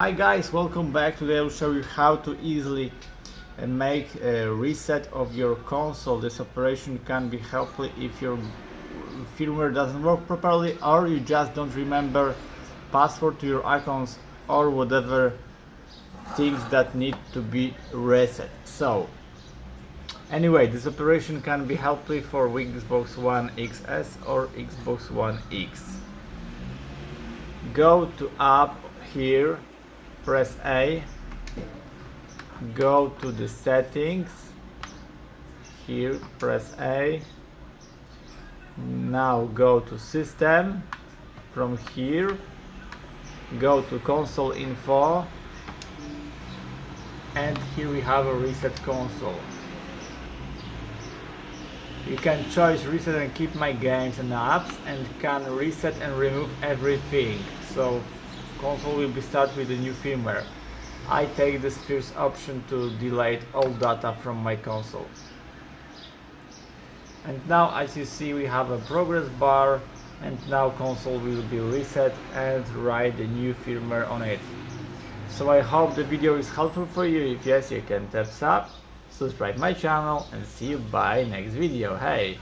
Hi guys, welcome back. Today I'll show you how to easily make a reset of your console. This operation can be helpful if your firmware doesn't work properly or you just don't remember password to your icons or whatever things that need to be reset. So anyway, this operation can be helpful for Xbox One XS or Xbox One X. Go to app here, press A, go to the settings, here press A, now go to system, from here go to console info, and here we have a reset console. You can choose reset and keep my games and apps, and can reset and remove everything. So console will be start with a new firmware. I take this first option to delete all data from my console. And now as you see we have a progress bar, and now console will be reset and write the new firmware on it. So I hope the video is helpful for you. If yes, you can thumbs up, subscribe my channel, and see you by next video. Hey!